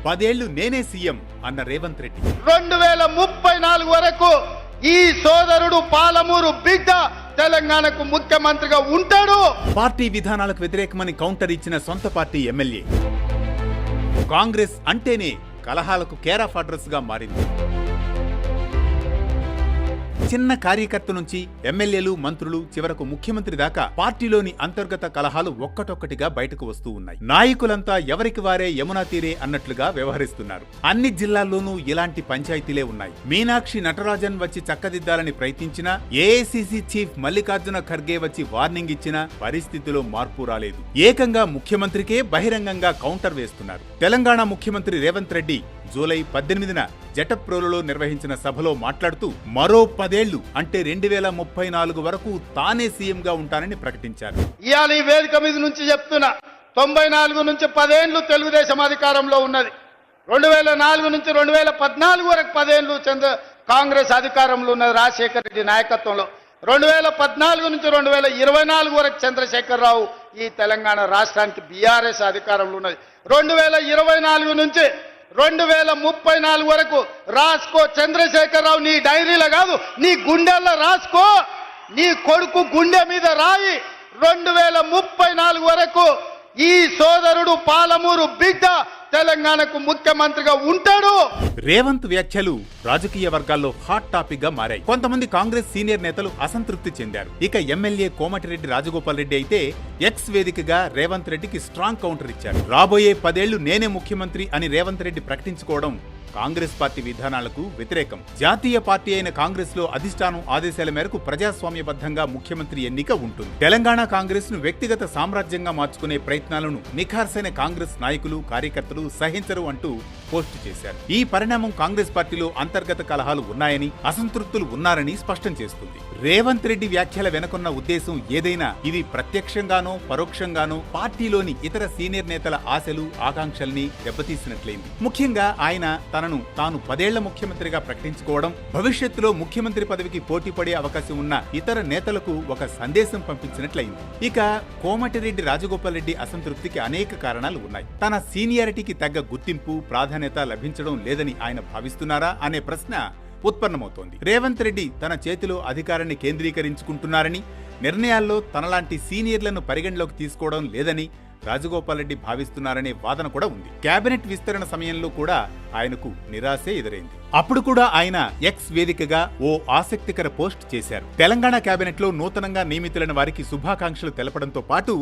10 ఏళ్లు నేనే సీఎం అన్న రేవంత్ రెడ్డి 2034 వరకు ఈ సోదరుడు పాలమూరు బిడ్డ తెలంగాణకు ముఖ్యమంత్రిగా ఉంటాడు. పార్టీ విధానాలకు వ్యతిరేకమని కౌంటర్ ఇచ్చిన సొంత పార్టీ ఎమ్మెల్యే. కాంగ్రెస్ అంటేనే కలహాలకు కేర్ ఆఫ్ అడ్రస్ గా మారింది. చిన్న కార్యకర్త నుంచి ఎమ్మెల్యేలు, మంత్రులు, చివరకు ముఖ్యమంత్రి దాకా పార్టీలోని అంతర్గత కలహాలు ఒక్కటొక్కటిగా బయటకు వస్తూ ఉన్నాయి. నాయకులంతా ఎవరికి వారే యమునా తీరే అన్నట్లుగా వ్యవహరిస్తున్నారు. అన్ని జిల్లాల్లోనూ ఇలాంటి పంచాయతీలే ఉన్నాయి. మీనాక్షి నటరాజన్ వచ్చి చక్కదిద్దాలని ప్రయత్నించినా, ఏఐసీసీ చీఫ్ మల్లికార్జున ఖర్గే వచ్చి వార్నింగ్ ఇచ్చినా పరిస్థితిలో మార్పు రాలేదు. ఏకంగా ముఖ్యమంత్రికే బహిరంగంగా కౌంటర్ వేస్తున్నారు. తెలంగాణ ముఖ్యమంత్రి రేవంత్ రెడ్డి జూలై 18న జటప్రోలులో నిర్వహించిన సభలో మాట్లాడుతూ మరో 10 ఏళ్లు అంటే 2034 వరకు తానే సీఎంగా ఉంటానని ప్రకటించారు. ఇవాళ ఈ వేదిక మీద నుంచి చెప్తున్నా, 94 నుంచి 10 ఏళ్లు తెలుగుదేశం అధికారంలో ఉన్నది. 2004 నుంచి 2014 వరకు 10 ఏళ్లు కాంగ్రెస్ అధికారంలో ఉన్నది రాజశేఖర రెడ్డి నాయకత్వంలో. 2014 నుంచి 2024 వరకు చంద్రశేఖరరావు ఈ తెలంగాణ రాష్ట్రానికి బీఆర్ఎస్ అధికారంలో ఉన్నది. 2024 నుంచి 2034 వరకు రాసుకో చంద్రశేఖరరావు, నీ డైరీలో కాదు నీ గుండెల్లో రాసుకో, నీ కొడుకు గుండె మీద రాయి. 2034 వరకు ఈ సోదరుడు పాలమూరు బిడ్డ తెలంగాణకు ముఖ్యమంత్రిగా ఉంటాడు. రేవంత్ వ్యాఖ్యలు రాజకీయ వర్గాల్లో హాట్ టాపిక్ గా మారాయి. కొంతమంది కాంగ్రెస్ సీనియర్ నేతలు అసంతృప్తి చెందారు. ఇక ఎమ్మెల్యే కోమటిరెడ్డి రాజగోపాల్ రెడ్డి అయితే ఎక్స్ వేదికగా రేవంత్ రెడ్డికి స్ట్రాంగ్ కౌంటర్ ఇచ్చారు. రాబోయే 10 ఏళ్లు నేనే ముఖ్యమంత్రి అని రేవంత్ రెడ్డి ప్రకటించుకోవడం కాంగ్రెస్ పార్టీ విధానాలకు వ్యతిరేకం. జాతీయ పార్టీ అయిన కాంగ్రెస్ లో అధిష్టానం ఆదేశాల మేరకు ప్రజాస్వామ్యబద్ధంగా ముఖ్యమంత్రి ఎన్నిక ఉంటుంది. తెలంగాణ కాంగ్రెస్ ను వ్యక్తిగత సామ్రాజ్యంగా మార్చుకునే ప్రయత్నాలను నిఖార్సైన కాంగ్రెస్ నాయకులు, కార్యకర్తలు సహించరు అంటూ పోస్టు చేశారు. ఈ పరిణామం కాంగ్రెస్ పార్టీలో అంతర్గత కలహాలు ఉన్నాయని, అసంతృప్తులు ఉన్నారని స్పష్టం చేస్తుంది. రేవంత్ రెడ్డి వ్యాఖ్యల వెనుకున్న ఉద్దేశం ఏదైనా ఇది ప్రత్యక్షంగానో పరోక్షంగానో పార్టీలోని ఇతర సీనియర్ నేతల ఆశలు, ఆకాంక్షల్ని దెబ్బతీసినట్లయింది. ముఖ్యంగా ఆయన తనను తాను 10 ఏళ్ల ముఖ్యమంత్రిగా ప్రకటించుకోవడం భవిష్యత్తులో ముఖ్యమంత్రి పదవికి పోటీ పడే అవకాశం ఉన్న ఇతర నేతలకు ఒక సందేశం పంపించినట్లయింది. ఇక కోమటిరెడ్డి రాజగోపాల్ రెడ్డి అసంతృప్తికి అనేక కారణాలు ఉన్నాయి. తన సీనియారిటీకి తగ్గ గుర్తింపు, ప్రాధాన్యత లభించడం లేదని ఆయన భావిస్తున్నారా అనే ప్రశ్న ఉత్పన్నమవుతోంది. రేవంత్ రెడ్డి తన చేతిలో అధికారాన్ని కేంద్రీకరించుకుంటున్నారని, నిర్ణయాల్లో తనలాంటి సీనియర్లను పరిగణలోకి తీసుకోవడం లేదని రాజగోపాల్ రెడ్డి భావిస్తున్నారనే వాదన కూడా ఉంది. కేబినెట్ విస్తరణ సమయంలో కూడా ఆయనకు నిరాశే ఎదురైంది. అప్పుడు కూడా ఆయన ఎక్స్ వేదికగా ఓ ఆసక్తికర పోస్ట్ చేశారు. తెలంగాణ కేబినెట్ లో నూతనంగా నియమితులైన వారికి శుభాకాంక్షలు తెలపడంతో పాటు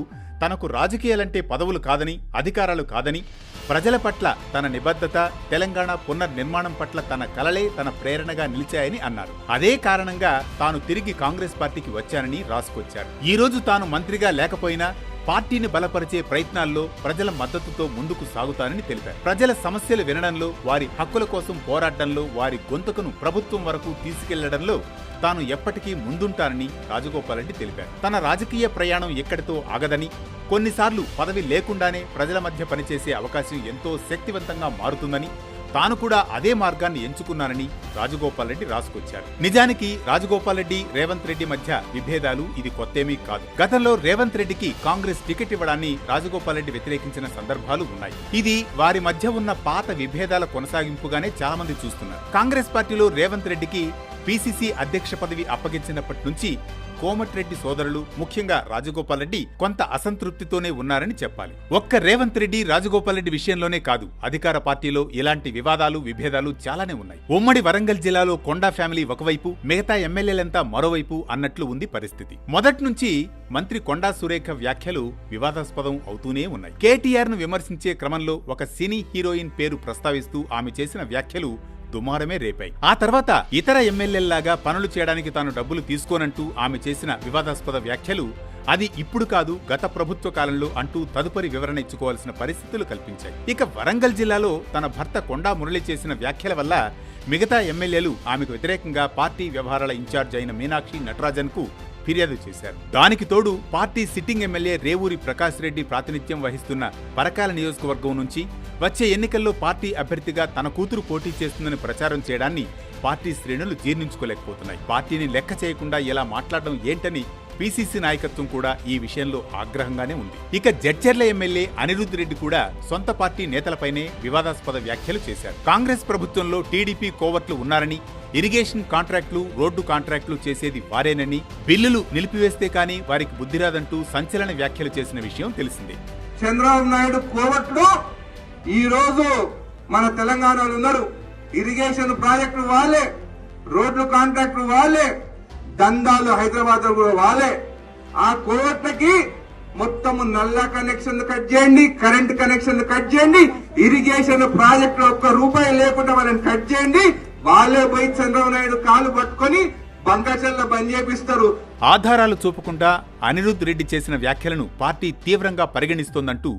తనకు రాజకీయాలంటే పదవులు కాదని, అధికారాలు కాదని, ప్రజల పట్ల తన నిబద్ధత, తెలంగాణ పునర్నిర్మాణం పట్ల తన కలలే తన ప్రేరణగా నిలిచాయని అన్నారు. అదే కారణంగా తాను తిరిగి కాంగ్రెస్ పార్టీకి వచ్చానని రాసుకొచ్చారు. ఈ రోజు తాను మంత్రిగా లేకపోయినా పార్టీని బలపరిచే ప్రయత్నాల్లో ప్రజల మద్దతుతో ముందుకు సాగుతానని తెలిపారు. ప్రజల సమస్యలు వినడంలో, వారి హక్కుల కోసం పోరాటంలో, వారి గొంతుకును ప్రభుత్వం వరకు తీసుకెళ్లడంలో తాను ఎప్పటికీ ముందుంటానని రాజగోపాల్ రెడ్డి తెలిపారు. తన రాజకీయ ప్రయాణం ఎక్కడితో ఆగదని, కొన్నిసార్లు పదవి లేకుండానే ప్రజల మధ్య పనిచేసే అవకాశం ఎంతో శక్తివంతంగా మారుతుందని, తాను కూడా అదే మార్గాన్ని ఎంచుకున్నానని రాజగోపాల్ రెడ్డి రాసుకొచ్చారు. నిజానికి రాజగోపాల్ రెడ్డి, రేవంత్ రెడ్డి మధ్య విభేదాలు ఇది కొత్తేమీ కాదు. గతంలో రేవంత్ రెడ్డికి కాంగ్రెస్ టికెట్ ఇవ్వడాన్ని రాజగోపాల్ రెడ్డి వ్యతిరేకించిన సందర్భాలు ఉన్నాయి. ఇది వారి మధ్య ఉన్న పాత విభేదాల కొనసాగింపుగానే చాలా మంది చూస్తున్నారు. కాంగ్రెస్ పార్టీలో రేవంత్ రెడ్డికి పిసిసి అధ్యక్ష పదవి అప్పగించినప్పటి నుంచి కోమటిరెడ్డి సోదరులు, ముఖ్యంగా రాజగోపాల్ రెడ్డి కొంత అసంతృప్తితోనే ఉన్నారని చెప్పాలి. ఒక్క రేవంత్ రెడ్డి, రాజగోపాల్ రెడ్డి విషయంలోనే కాదు, అధికార పార్టీలో ఇలాంటి వివాదాలు, విభేదాలు చాలానే ఉన్నాయి. ఉమ్మడి వరంగల్ జిల్లాలో కొండా ఫ్యామిలీ ఒకవైపు, మిగతా ఎమ్మెల్యేలంతా మరోవైపు అన్నట్లు ఉంది పరిస్థితి. మొదటి నుంచి మంత్రి కొండా సురేఖ వ్యాఖ్యలు వివాదాస్పదం అవుతూనే ఉన్నాయి. కేటీఆర్ ను విమర్శించే క్రమంలో ఒక సినీ హీరోయిన్ పేరు ప్రస్తావిస్తూ ఆమె చేసిన వ్యాఖ్యలు దుమారమే రేపాయి. ఆ తర్వాత ఇతర ఎమ్మెల్యేల్లాగా పనులు చేయడానికి తాను డబ్బులు తీసుకోనంటూ ఆమె చేసిన వివాదాస్పద వ్యాఖ్యలు అది ఇప్పుడు కాదు, గత ప్రభుత్వ కాలంలో అంటూ తదుపరి వివరణ ఇచ్చుకోవాల్సిన పరిస్థితులు కల్పించాయి. ఇక వరంగల్ జిల్లాలో తన భర్త కొండా మురళి చేసిన వ్యాఖ్యల వల్ల మిగతా ఎమ్మెల్యేలు ఆమెకు వ్యతిరేకంగా పార్టీ వ్యవహారాల ఇన్ఛార్జ్ అయిన మీనాక్షి నటరాజన్ కు ఫిర్యాదు చేశారు. దానికి తోడు party sitting MLA Revuri Prakash Reddy ప్రాతినిధ్యం వహిస్తున్న పరకాల నియోజకవర్గం నుంచి వచ్చే ఎన్నికల్లో పార్టీ అభ్యర్థిగా తన కూతురు పోటీ చేస్తుందని ప్రచారం చేయడాన్ని పార్టీ శ్రేణులు జీర్ణించుకోలేకపోతున్నాయి. పార్టీని లెక్క చేయకుండా ఇలా మాట్లాడడం ఏంటని పీసీసీ నాయకత్వం కూడా ఈ విషయంలో ఆగ్రహంగానే ఉంది. ఇక జడ్చర్ల ఎమ్మెల్యే అనిరుద్ రెడ్డి కూడా సొంత పార్టీ నేతలపైనే వివాదాస్పద వ్యాఖ్యలు చేశారు. కాంగ్రెస్ ప్రభుత్వంలో టీడీపీ కోవర్ట్లు ఉన్నారని, ఇరిగేషన్ కాంట్రాక్టులు, రోడ్డు కాంట్రాక్టులు చేసేది వారేనని, బిల్లులు నిలిపివేస్తే కానీ వారికి బుద్ధిరాదంటూ సంచలన వ్యాఖ్యలు చేసిన విషయం తెలిసిందే. చంద్రబాబు నాయుడు కోవట్లు ఈ రోజు మన తెలంగాణలో ఉన్నారు. ఇరిగేషన్ ప్రాజెక్టులు వాళ్ళే, రోడ్లు కాంట్రాక్టులు వాళ్ళే, దందాలు హైదరాబాద్ కూడా వాళ్ళే. ఆ కోవట్లకి మొత్తం నల్ల కనెక్షన్ కట్ చేయండి, కరెంట్ కనెక్షన్ కట్ చేయండి, ఇరిగేషన్ ప్రాజెక్టులు ఒక్క రూపాయి లేకుండా వాళ్ళని కట్ చేయండి. వాళ్ళే పోయి చంద్రబాబు నాయుడు కాలు పట్టుకొని బంగాచల్ల బంద్ చేపిస్తారు. ఆధారాలు చూపకుండా అనిరుద్ రెడ్డి చేసిన వ్యాఖ్యలను పార్టీ తీవ్రంగా పరిగణిస్తోందంటూ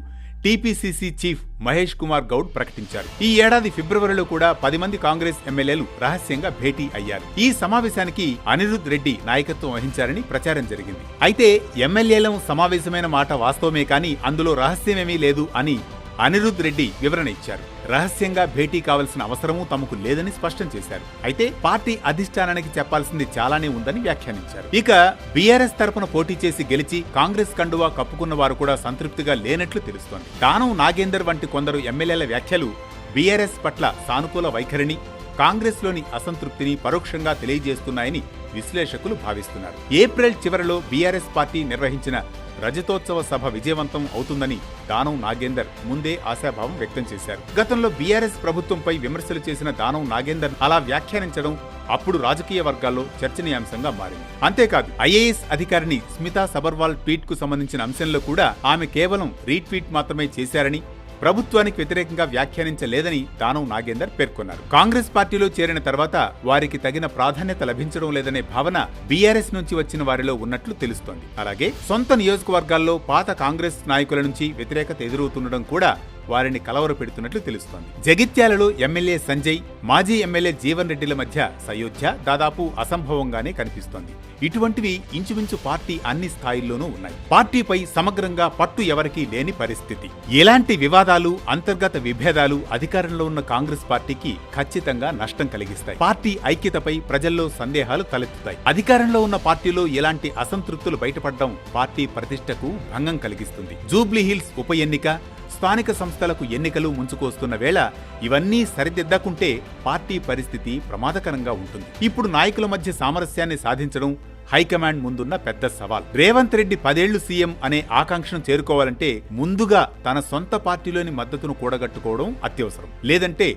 టీపీసీసీ చీఫ్ మహేష్ కుమార్ గౌడ్ ప్రకటించారు. ఈ ఏడాది ఫిబ్రవరిలో కూడా 10 మంది కాంగ్రెస్ ఎమ్మెల్యేలు రహస్యంగా భేటీ అయ్యారు. ఈ సమావేశానికి అనిరుద్ రెడ్డి నాయకత్వం వహించారని ప్రచారం జరిగింది. అయితే ఎమ్మెల్యేల సమావేశమైన మాట వాస్తవమే కానీ అందులో రహస్యమేమీ లేదు అని అనిరుద్ రెడ్డి వివరణ ఇచ్చారు. రహస్యంగా భేటీ కావాల్సిన అవసరమూ తమకు లేదని స్పష్టం చేశారు. అయితే పార్టీ అధిష్టానానికి చెప్పాల్సింది చాలానే ఉందని వ్యాఖ్యానించారు. ఇక బీఆర్ఎస్ తరపున పోటీ చేసి గెలిచి కాంగ్రెస్ కండువా కప్పుకున్న వారు కూడా సంతృప్తిగా లేనట్లు తెలుస్తోంది. దానం నాగేందర్ వంటి కొందరు ఎమ్మెల్యేల వ్యాఖ్యలు బీఆర్ఎస్ పట్ల సానుకూల వైఖరిని, కాంగ్రెస్లోని అసంతృప్తిని పరోక్షంగా తెలియజేస్తున్నాయని విశ్లేషకులు భావిస్తున్నారు. ఏప్రిల్ చివరిలో బీఆర్ఎస్ పార్టీ నిర్వహించిన రజతోత్సవ సభ విజయవంతం అవుతుందని దానం నాగేందర్ ముందే ఆశాభావం వ్యక్తం చేశారు. గతంలో బీఆర్ఎస్ ప్రభుత్వంపై విమర్శలు చేసిన దానం నాగేందర్ అలా వ్యాఖ్యానించడం అప్పుడు రాజకీయ వర్గాల్లో చర్చనీయాంశంగా మారింది. అంతేకాదు ఐఏఎస్ అధికారిని స్మితా సబర్వాల్ ట్వీట్ కు సంబంధించిన అంశంలో కూడా ఆమె కేవలం రీట్వీట్ మాత్రమే చేశారని, ప్రభుత్వానికి వ్యతిరేకంగా వ్యాఖ్యానించలేదని దానం నాగేందర్ పేర్కొన్నారు. కాంగ్రెస్ పార్టీలో చేరిన తర్వాత వారికి తగిన ప్రాధాన్యత లభించడం లేదనే భావన బీఆర్ఎస్ నుంచి వచ్చిన వారిలో ఉన్నట్లు తెలుస్తోంది. అలాగే సొంత నియోజకవర్గాల్లో పాత కాంగ్రెస్ నాయకుల నుంచి వ్యతిరేకత ఎదురవుతుండడం కూడా వారిని కలవరపెడుతున్నట్లు తెలుస్తోంది. జగిత్యాలలో ఎమ్మెల్యే సంజయ్, మాజీ ఎమ్మెల్యే జీవన్ రెడ్డిల మధ్య సయోధ్య దాదాపు అసంభవంగానే కనిపిస్తోంది. ఇటువంటివి ఇంచుమించు పార్టీ అన్ని స్థాయిల్లోనూ ఉన్నాయి. పార్టీపై సమగ్రంగా పట్టు ఎవరికీ లేని పరిస్థితి. ఎలాంటి వివాదాలు, అంతర్గత విభేదాలు అధికారంలో ఉన్న కాంగ్రెస్ పార్టీకి ఖచ్చితంగా నష్టం కలిగిస్తాయి. పార్టీ ఐక్యతపై ప్రజల్లో సందేహాలు తలెత్తుతాయి. అధికారంలో ఉన్న పార్టీలో ఎలాంటి అసంతృప్తులు బయటపడడం పార్టీ ప్రతిష్టకు భంగం కలిగిస్తుంది. జూబ్లీహిల్స్ ఉప ఎన్నిక, స్థానిక సంస్థలకు ఎన్నికలు ముంచుకొస్తున్న వేళ ఇవన్నీ సరిదిద్దకుంటే పార్టీ పరిస్థితి ప్రమాదకరంగా ఉంటుంది. ఇప్పుడు నాయకుల మధ్య సామరస్యాన్ని సాధించడం హైకమాండ్ ముందున్న పెద్ద సవాల్. రేవంత్ రెడ్డి 10 ఏళ్లు సీఎం అనే ఆకాంక్షను చేరుకోవాలంటే ముందుగా తన సొంత పార్టీలోని మద్దతును కూడగట్టుకోవడం అత్యవసరం. లేదంటే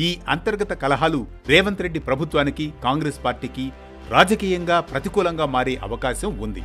ఈ అంతర్గత కలహాలు రేవంత్ రెడ్డి ప్రభుత్వానికి, కాంగ్రెస్ పార్టీకి రాజకీయంగా ప్రతికూలంగా మారే అవకాశం ఉంది.